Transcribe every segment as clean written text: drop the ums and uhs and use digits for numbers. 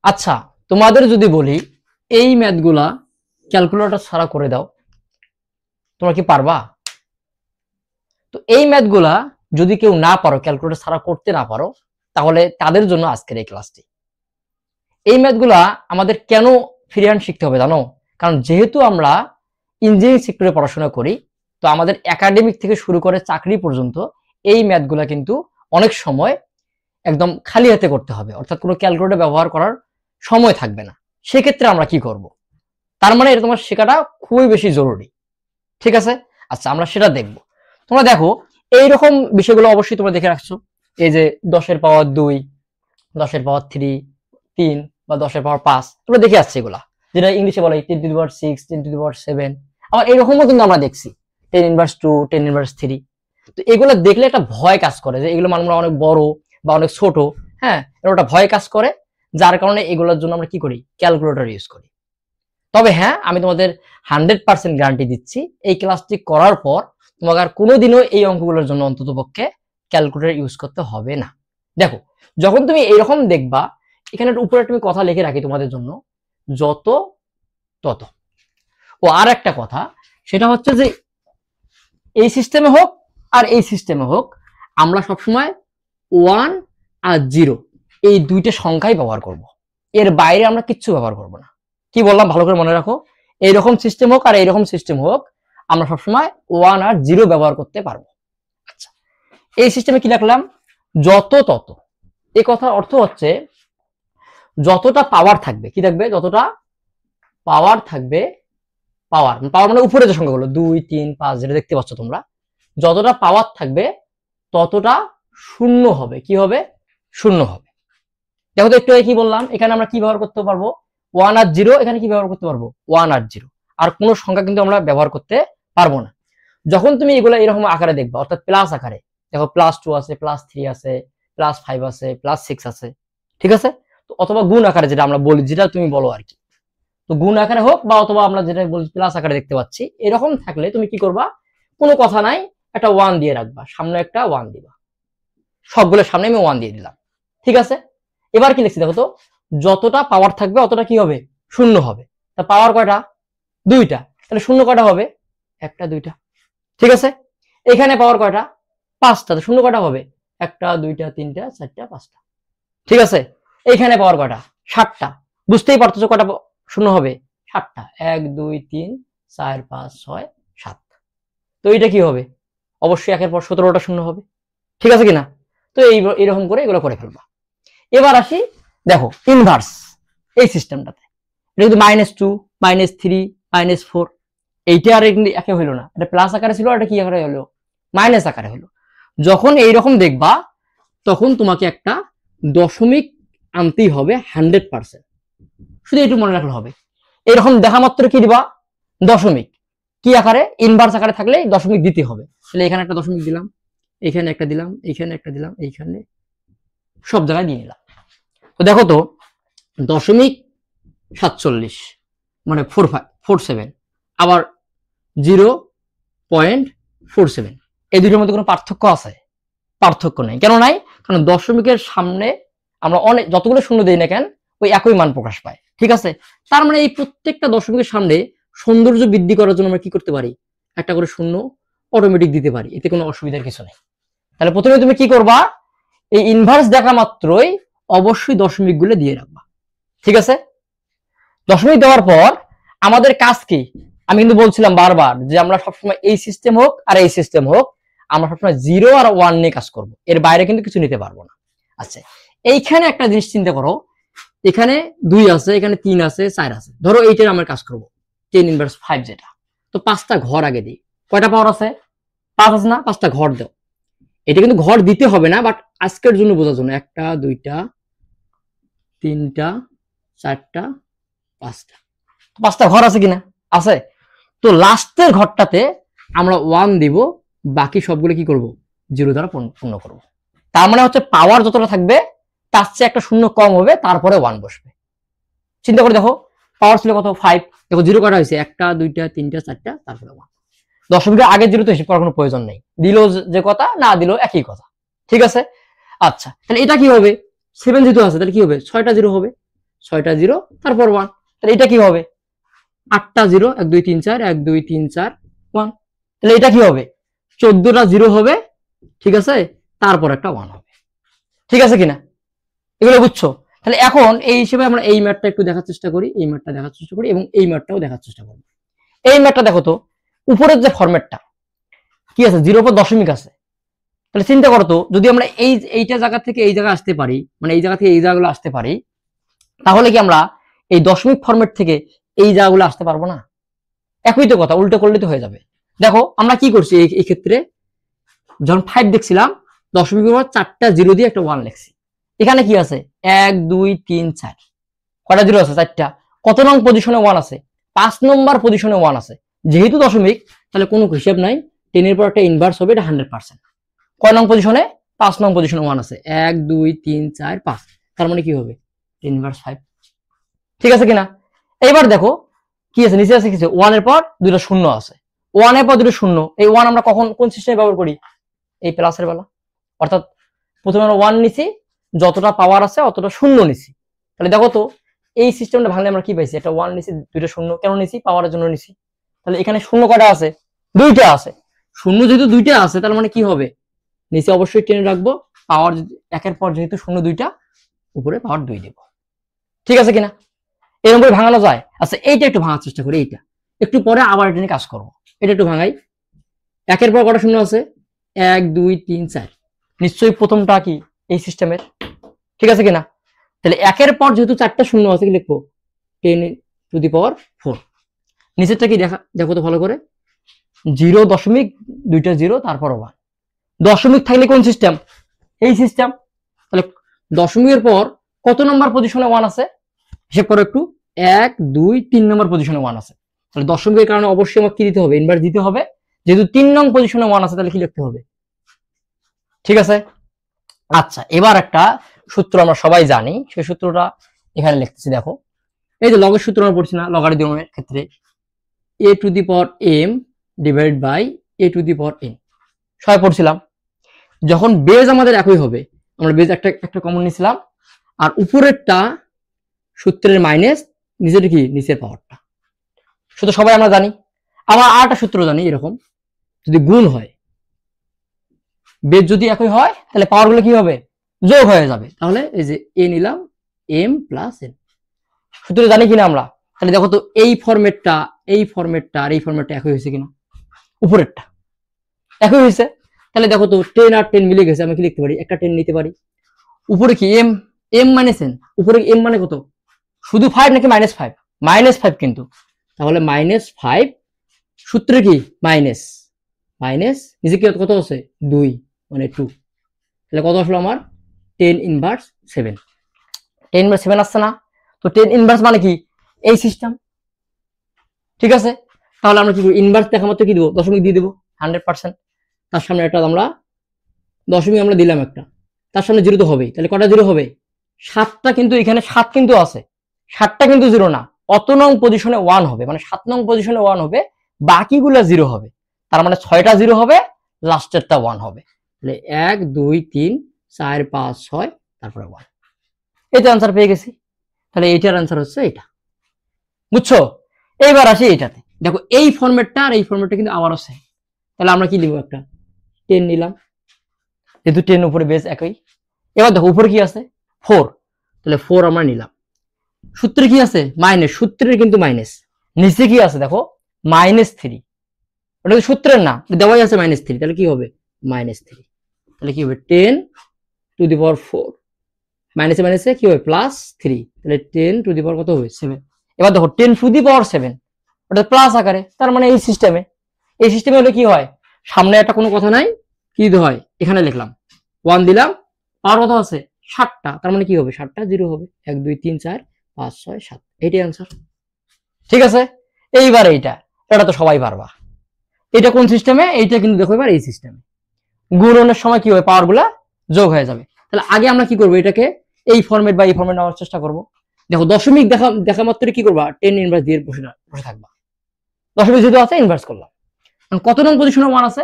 আচ্ছা, তোমাদের যদি বলি এই ম্যাথগুলা ক্যালকুলেটর ছাড়া করে দাও, তোমরা কি পারবা? তো এই ম্যাথগুলা যদি কেউ না পারো, ক্যালকুলেটর ছাড়া করতে না পারো, তাহলে তাদের জন্য আজকের এই ক্লাসটি। এই ম্যাথগুলা আমাদের কেন ফ্রি হ্যান্ড শিখতে হবে জানো? কারণ যেহেতু আমরা ইঞ্জিনিয়ারিং সেক্টরে পড়াশোনা করি, তো আমাদের একাডেমিক থেকে শুরু করে চাকরি পর্যন্ত এই ম্যাথগুলা কিন্তু অনেক সময় একদম খালি হাতে করতে হবে, অর্থাৎ কোনো ক্যালকুলেটর ব্যবহার করার সময় থাকবে না। সেক্ষেত্রে আমরা কি করব? তার মানে এটা তোমার শেখাটা খুবই বেশি জরুরি। ঠিক আছে, আচ্ছা আমরা সেটা দেখব। তোমরা দেখো এইরকম বিষয়গুলো অবশ্যই তোমরা দেখে রাখছো, এই যে 10 এর পাওয়ার 2, 10 এর পাওয়ার 3, 3 বা 10 এর পাওয়ার 5, তোমরা দেখে আসছে এগুলা, যেটা ইংলিশে বলে 10 two the power 6, 10 two the পাওয়ার 7। আবার এরকমও কিন্তু আমরা দেখছি 10 ইনভার্স 2, 10 ইনভার্স 3। তো এগুলো দেখলে একটা ভয় কাজ করে যে এগুলো মানগুলো অনেক বড় বা অনেক ছোট। হ্যাঁ, একটা ভয় কাজ করে, যার কারণে এগুলোর জন্য আমরা কি করি, ক্যালকুলেটর ইউজ করি। তবে হ্যাঁ, আমি তোমাদের 100% গ্যারান্টি দিচ্ছি, এই ক্লাসটি করার পর তোমাকে আর কোনোদিনও এই অঙ্কগুলোর জন্য অন্ততপক্ষে ক্যালকুলেটর ইউজ করতে হবে না। দেখো, যখন তুমি এইরকম দেখবা, এখানে উপরে তুমি কথা লিখে রাখি তোমাদের জন্য, যত তত। ও আর একটা কথা, সেটা হচ্ছে যে এই সিস্টেমে হোক আর এই সিস্টেমে হোক, আমরা সবসময় 1 আর 0 এই দুইটা সংখ্যাই ব্যবহার করব। এর বাইরে আমরা কিচ্ছু ব্যবহার করব না। কি বললাম ভালো করে মনে রাখো, এইরকম সিস্টেম হোক আর এইরকম সিস্টেম হোক, আমরা সবসময় 1 আর 0 ব্যবহার করতে পারবো। আচ্ছা, এই সিস্টেমে কি লিখলাম, যত তত। এই কথার অর্থ হচ্ছে যতটা পাওয়ার থাকবে, কি থাকবে, যতটা পাওয়ার থাকবে, পাওয়ার পাওয়ার মানে উপরে যে সংখ্যাগুলো 2, 3, 5 যেটা দেখতে পাচ্ছ তোমরা, যতটা পাওয়ার থাকবে ততটা শূন্য হবে। কি হবে, শূন্য হবে। দেখো তো একটু কি বললাম, এখানে আমরা কি ব্যবহার করতে পারবো, 1 আর 0। এখানে কি ব্যবহার করতে পারবো, 1 আর 0। আর কোনো সংখ্যা কিন্তু আমরা ব্যবহার করতে পারবো না। যখন তুমি এগুলো এরকম আকারে দেখবা, অর্থাৎ প্লাস আকারে, দেখো +2 আছে, +3 আছে, +5 আছে, +6 আছে, ঠিক আছে। তো অথবা গুণ আকারে, যেটা আমরা বলি, যেটা তুমি বলো আর কি, তো গুণ আকারে হোক বা অথবা আমরা যেটা বলি প্লাস আকারে দেখতে পাচ্ছি, এরকম থাকলে তুমি কি করবা, কোনো কথা নাই, একটা 1 দিয়ে রাখবা, সামনে একটা 1 দিবা, সবগুলোর সামনে আমি 1 দিয়ে দিলাম। ঠিক আছে, এবার কি লিখছি দেখো তো, যতটা পাওয়ার থাকবে অতটা কি হবে, শূন্য হবে। তা পাওয়ার কয়টা, 2টা, তাহলে শূন্য কয়টা হবে, 1টা 2টা। ঠিক আছে, এখানে পাওয়ার কয়টা, 5টা, তো শূন্য কয়টা হবে, 1টা 2টা 3টা 4টা 5টা। ঠিক আছে, এইখানে পাওয়ার কয়টা, 7টা। বুঝতেই পারতেছো কয়টা শূন্য হবে, 7টা, 1 2 3 4 5 6 7। তো এটা কি হবে, অবশ্যই 1 এর পর 17টা শূন্য হবে। ঠিক আছে কিনা? তো এইরকম করে এগুলো করে ফেলবা। এবার আসি, দেখো ইনভার্স এই সিস্টেমটাতে, এটা কিন্তু -2, -3, -4, এইটা আর একে হইলো না, এটা প্লাস আকারে ছিল, আর এটা কি আকারে হলো, মাইনাস আকারে হলো। যখন এইরকম দেখবা, তখন তোমাকে একটা দশমিক আনতেই হবে 100%। শুধু একটু মনে রাখলে হবে, এরকম দেখা মাত্র কি দিবা, দশমিক। কি আকারে, ইনভার্স আকারে থাকলে দশমিক দিতে হবে। তাহলে এখানে একটা দশমিক দিলাম, এখানে একটা দিলাম, এখানে একটা দিলাম, এইখানে সব জায়গায় দিয়ে নিলাম। তো দেখো তো, 0.47 মানে 47, আবার 0.47, এই দুটোর মধ্যে কোনো পার্থক্য আছে? পার্থক্য নেই। কেন নাই? কারণ দশমিকের সামনে আমরা অনেক যতগুলো শূন্য দিই না কেন, ওই একই মান প্রকাশ পায়। ঠিক আছে, তার মানে এই প্রত্যেকটা দশমিকের সামনে সৌন্দর্য বৃদ্ধি করার জন্য আমরা কি করতে পারি, একটা করে শূন্য অটোমেটিক দিতে পারি, এতে কোনো অসুবিধার কিছু নেই। তাহলে প্রথমে তুমি কি করবা, এই ইনভার্স দেখা মাত্রই অবশ্যই দশমিক গুলো দিয়ে রাখবা। ঠিক আছে, দশমিক দেওয়ার পর আমাদের কাজ কি, আমি কিন্তু বলছিলাম বারবার যে আমরা সবসময় এই সিস্টেম হোক আর এই সিস্টেম হোক, আমরা সবসময় 0 আর 1 নিয়ে কাজ করব, এর বাইরে কিন্তু কিছু নিতে পারবো না। আচ্ছা, এইখানে একটা জিনিস চিন্তা করো, এখানে 2 আছে, এখানে 3 আছে, 4 আছে, ধরো এইটার আমরা কাজ করব 10 ইনভার্স 5 যেটা। তো 5টা ঘর আগে দিই, কয়টা পাওয়ার আছে, 5 আছে না, 5টা ঘর দাও। এটা কিন্তু ঘর দিতে হবে না, বাট আজকের জন্য বোঝার জন্য, 1টা 2টা 3টা 4টা 5টা, 5টা ঘর আছে কিনা, আছে। তো লাস্টের ঘরটাতে আমরা 1 দিব, বাকি সবগুলো কি করব, 0 দ্বারা পূর্ণ করব। তার মানে হচ্ছে পাওয়ার যতটা থাকবে তার চেয়ে একটা শূন্য কম হবে, তারপরে 1 বসবে। চিন্তা করে দেখো, পাওয়ার ছিল কত, 5, দেখো 0 কটা হয়েছে, 1টা 2টা 3টা 4টা, তারপরে 1। দশমিকের আগে 0 তো হিসাব করার কোনো প্রয়োজন নেই, দিলেও যে কথা, না দিলেও একই কথা। ঠিক আছে, আচ্ছা তাহলে এটা কি হবে, 7 যেহেতু আছে তাহলে কি হবে, 6টা 0 হবে। 6টা 0 তারপর 1, তাহলে এটা কি হবে 8টা 0, 1 2 3 4 1 2 3 4 1, তাহলে এটা কি হবে 14টা 0 হবে, ঠিক আছে, তারপর একটা 1 হবে, ঠিক আছে কিনা, এগুলো বুঝছো? তাহলে এখন এই হিসেবে আমরা এই ম্যাথটা একটু দেখার চেষ্টা করি, এই ম্যাথটা দেখার চেষ্টা করি এবং এই ম্যাথটাও দেখার চেষ্টা করব। এই ম্যাথটা দেখো তো, উপরের যে ফরম্যাটটা কি আছে, 0 পর দশমিক আছে, তাহলে চিন্তা করো তো যদি আমরা এইটা জায়গা থেকে এই জায়গা আসতে পারি, মানে এই জায়গা থেকে এই জায়গাগুলো আসতে পারি, তাহলে কি আমরা এই দশমিক ফরম্যাট থেকে এই জায়গাগুলো আসতে পারবো না? একই তো কথা, উল্টো করলে তো হয়ে যাবে। দেখো আমরা কি করছি এই ক্ষেত্রে, যখন 5 দেখছিলাম দশমিকের পর 4টা 0 দিয়ে একটা 1 লিখছি, এখানে কি আছে 1 2 3 4, কয়টা 0 আছে 4টা, কত নং পজিশনে 1 আছে 5 নম্বর পজিশনে 1 আছে, যেহেতু দশমিক তাহলে কোনো হিসাব নাই, 10 এর পর একটা ইনভার্স হবে, এটা 100%। কয় নং পজিশনে 5 নং পজিশনে 1 আছে, 1 2 3 4 5, তার মানে কি হবে ইনভার্স 5, ঠিক আছে কিনা। এবার দেখো কি আছে, নিচে আছে কিছু 1 এর পর দুটো শূন্য আছে, 1 এর পর দুটো শূন্য, এই 1 আমরা কখন কোন সিস্টেমে ব্যবহার করি, এই প্লাসের বেলা, অর্থাৎ প্রথমে আমরা 1 নিছি, যতটা পাওয়ার আছে অতটা শূন্য নিছি, তাহলে দেখো তো এই সিস্টেমটা ভাঙলে আমরা কি পাইছি, একটা 1 নিছি দুইটা শূন্য, কেন নিছি পাওয়ারের জন্য নিছি, তাহলে এখানে শূন্য কয়টা আছে, দুইটা আছে, শূন্য যেহেতু দুইটা আছে তার মানে কি হবে নিচে অবশ্যই টেনে রাখবো, পাওয়ার একের পর যেহেতু শূন্য দুইটা, উপরে পাওয়ার 2 দেব, ঠিক আছে কিনা, এরকম করে ভাঙানো যায়। আচ্ছা এইটা একটু ভাঙার চেষ্টা করি, এইটা একটু পরে আবার এটা নিয়ে কাজ করবো, এটা একটু ভাঙাই। একের পর কটা শূন্য আছে 1 2 3 4, নিশ্চয়ই প্রথমটা কি এই সিস্টেমের, ঠিক আছে কিনা, তাহলে একের পর যেহেতু 4টা শূন্য আছে কি লিখবো 10⁴, নিচেরটা কি দেখো তো ভালো করে, 0 দশমিক দুইটা 0 তারপর 1, দশমিক থাকলে কোন সিস্টেম, এই সিস্টেম, তাহলে দশমিকের পর কত নম্বর পজিশনে 1 আছে হিসেব করো একটু, 1 2 3 নম্বর পজিশনে 1 আছে, তাহলে দশমিকের কারণে অবশ্যই আমাকে কি দিতে হবে ইনভার্স দিতে হবে, যেহেতু 3 নং পজিশনে 1 আছে তাহলে কি লিখতে হবে, ঠিক আছে। আচ্ছা এবার একটা সূত্র আমরা সবাই জানি, সেই সূত্রটা এখানে লিখতেছি, দেখো এই যে লগের সূত্র আমরা পড়ছি না লগারিদমের ক্ষেত্রে, a to the power m divide by a to the power n, সবাই পড়ছিলাম। যখন বেজ আমাদের একই হবে, আমরা বেজ একটা কমন নিছিলাম, আর উপরেরটা সূত্রের মাইনাস, নিচের কি নিচের পাওয়ারটা, সূত্র সবাই আমরা জানি। আবার আরেকটা সূত্র জানি, এরকম যদি গুণ হয়, বেজ যদি একই হয় তাহলে পাওয়ার গুলো কি হবে যোগ হয়ে যাবে, তাহলে এই যে a নিলাম m প্লাস n, সূত্র জানি কিনা আমরা, তাহলে দেখো তো এই ফরম্যাটটা আর এই ফরম্যাটটা একই হয়েছে কিনা, উপরেরটা একই হয়েছে, তাহলে দেখো তো 10 আর 10 মিলে গেছে, আমি কি লিখতে পারি একটা 10 নিতে পারি, উপরে কি m মাইনাস n, উপরে m মানে কত শুধু 5 নাকি -5, -5 কিন্তু, তাহলে -5 সূত্রে কি মাইনাস নিচে কি কত আছে 2 মানে 2, তাহলে কত আসলো আমার 10⁻7, 10⁻7 আসছে না, তো 10 মানে কি এই সিস্টেম, ঠিক আছে। তাহলে আমরা কি করব ইনভার্স দেখা মাত্র কি দিব দশমিক দিয়ে দেব 100%, তার সামনে একটা আমরা দশমিক আমরা দিলাম একটা, তার সামনে 0 তো হবেই, তাহলে কটা 0 হবে 7টা, কিন্তু এখানে 7 কিন্তু আছে, 7টা কিন্তু 0 না, অত নং পজিশনে 1 হবে, মানে 7 নং পজিশনে 1 হবে, বাকিগুলো 0 হবে, তার মানে 6টা 0 হবে, লাস্টেরটা 1 হবে, তাহলে 1 2 3 4 5 6 তারপরে 1, এটা आंसर পেয়ে গেছি, তাহলে এইটার आंसर হচ্ছে এটা, বুঝছো। এইবার আসি এটাতে, দেখো এই ফরম্যাটটা আর এই ফরম্যাটটা কিন্তু আবার আছে, তাহলে আমরা কি নিব একটা 10 নিলাম, যেহেতু 10 উপরে বেস একই, এবার দেখো উপরে কি আছে 4, তাহলে 4 আমরা নিলাম, সূত্রে কি আছে মাইনাস, সূত্রের কিন্তু মাইনাস, নিচে কি আছে দেখো -3, ওটা তো সূত্রের না, দেওয়াই আছে -3, তাহলে কি হবে -3, তাহলে কি হবে 10⁴, মাইনাসে মাইনাসে কি হবে +3, তাহলে 10⁻ কত হবে 7, এবার দেখো 10⁻7 ওটা প্লাস আকারে, তার মানে এই সিস্টেমে হলে কি হয় সামনে একটা কোনো কথা নাই, কি দিতে হয় এখানে লিখলাম 1 দিলাম, পাওয়ার কত আছে 7টা, তার মানে কি হবে 7টা 0 হবে, 1 2 3 4 5 6 7, এইটাই आंसर, ঠিক আছে। এইবার এটা তো সবাই পারবা, এটা কোন সিস্টেমে, এইটা কিন্তু দেখো এবার এই সিস্টেমে গুণনের সময় কি হবে পাওয়ার গুলা যোগ হয়ে যাবে, তাহলে আগে আমরা কি করব এটাকে এই ফরম্যাট বা এই ফরম্যাট নেওয়ার চেষ্টা করব, দেখো দশমিক দেখা মাত্র কি করবা 10 দিয়ে বসে থাকবা, দশমিক যেহেতু আছে ইনভার্স করলাম, কত নং পজিশনে 1 আছে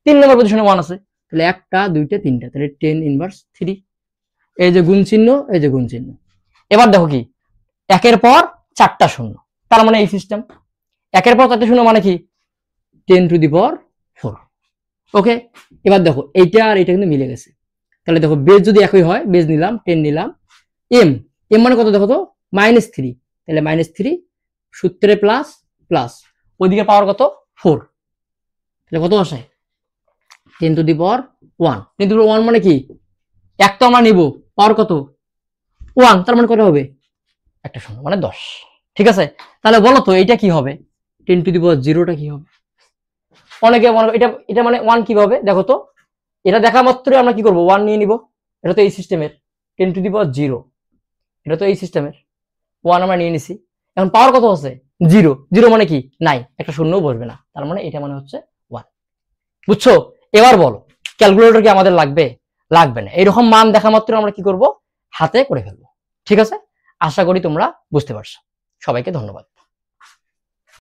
3 নম্বর পজিশনে 1 আছে, তাহলে একটা দুইটা তিনটা, তাহলে 10⁻3, এই যে গুণ চিহ্ন এই যে গুণ চিহ্ন, এবার দেখো কি একের পর 4টা শূন্য, তার মানে এই সিস্টেম। একের পর 4টা শূন্য মানে কি 10⁴। ওকে, এবার দেখো এইটা আর এটা কিন্তু মিলে গেছে। তাহলে দেখো বেজ যদি একই হয়, বেজ নিলাম 10 নিলাম, এম এম মানে কত দেখো তো -3, তাহলে -3 সূত্রে প্লাস প্লাস ওইদিকে পাওয়ার কত 4, তাহলে কত আসে 10⁻1। 10⁻1 মানে কি এক তো আমরা নিব, পাওয়ার কত 1, তার মানে কত হবে একটা শূন্য মানে 10। ঠিক আছে, তাহলে বলো তো এটা কি হবে 10⁻0টা কি হবে? অনেকে মনে এটা এটা মানে 1 কিভাবে দেখো তো, এটা দেখা মাত্রই আমরা কি করব 1 নিয়ে নিব। এটা তো এই সিস্টেমের 10⁻0, এটা তো এই সিস্টেমের 1 আমরা নিয়ে নিছি। এখন পাওয়ার কত আছে 0, 0 মানে কি নাই, একটা শূন্যও বসবে না, তার মানে এটা মানে হচ্ছে 1। বুঝছো? এবার বলো ক্যালকুলেটর কি আমাদের লাগবে? লাগবে না। এরকম মান দেখা মাত্র আমরা কি করব হাতে করে ফেলবো। ঠিক আছে, আশা করি তোমরা বুঝতে পারছো। সবাইকে ধন্যবাদ।